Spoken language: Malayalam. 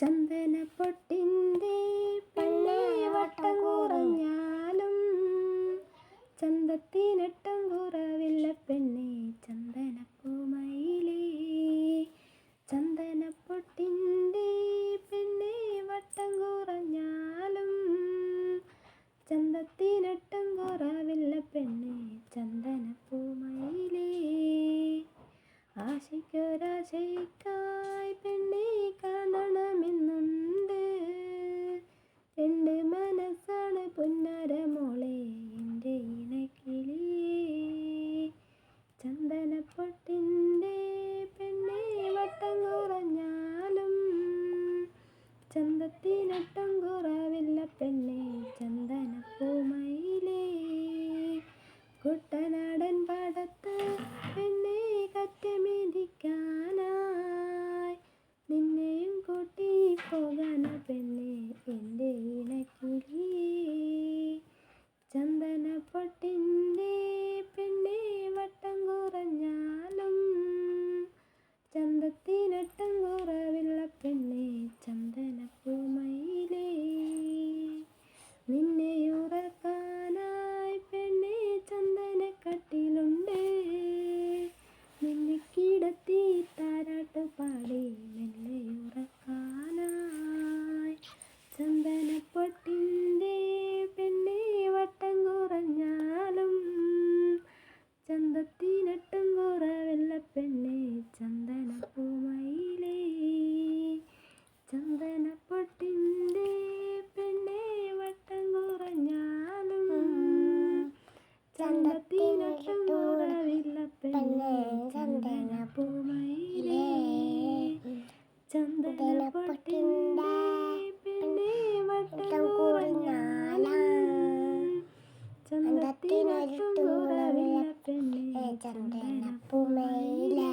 ചന്ദനപ്പൊട്ടിൻ്റെ പെണ്ണേ വട്ടം കുറഞ്ഞാലും ചന്തത്തിനൊട്ടും കുറവില്ല പെണ്ണേ ചന്ദനപ്പൂമയിലേ. ചന്ദനപ്പൊട്ടിൻ്റെ പെണ്ണേ വട്ടം കുറഞ്ഞാലും ചന്തത്തിനൊട്ടും കുറവില്ല പെണ്ണേ ചന്ദനപ്പൂമയിലേ. ആശയ്ക്കൊരാശയ്ക്കായി പെണ്ണെ കാണണമെന്നുണ്ട്, രണ്ട് മനസ്സാണ് പുന്നരമോളെ എൻ്റെ ഇണക്കിളിയേ. ചന്ദനപ്പൊട്ടിൻ്റെ പെണ്ണെ വട്ടം കുറഞ്ഞാലും ചന്തത്തിനൊട്ടും കുറവില്ല പെണ്ണെ ചന്ദനപ്പൂമയിലേ. കുട്ടനാടൻ പാടത്ത് പെണ്ണെ കറ്റമെതിക്കാനായി നിന്നെയും കൂട്ടി പോകാന പെണ്ണെ എൻ്റെ ഇണക്കിളിയേ. ചന്ദനപ്പൊട്ടിൻ്റെ പെണ്ണെ വട്ടം കുറഞ്ഞാലും ചന്തത്തിനൊട്ടും കുറവില്ല പെണ്ണെ ചന്ദനപ്പൂമയിലേ. നിന്നെയുറക്കാനായി പെണ്ണെ ചന്ദനക്കട്ടിലുണ്ട്, നിന്നെ കിടത്തി താരാട്ട് പാടി മെല്ലെയുറക്കാനായി. ചന്ദനപ്പൊട്ടിൻ്റെ പെണ്ണെ വട്ടം കുറഞ്ഞാലും ചന്തത്തിനൊട്ടും കുറവില്ല പെണ്ണെ ചന്ദനപ്പൂമയിലേ. ചന്ദനപ്പൊട്ടിൻ്റെ പെണ്ണെ വട്ടം കുറഞ്ഞാലും ചന്തത്തിനൊട്ടും കുറവില്ല പെണ്ണെ ചന്ദനപ്പൂമയിലേ. ചന്ദനപ്പൊട്ടിൻ്റെ പെണ്ണെ വട്ടം കുറഞ്ഞാലും ചന്തത്തിനൊട്ടും കുറവില്ല പെണ്ണെ ചന്ദനപ്പൂമയിലേ.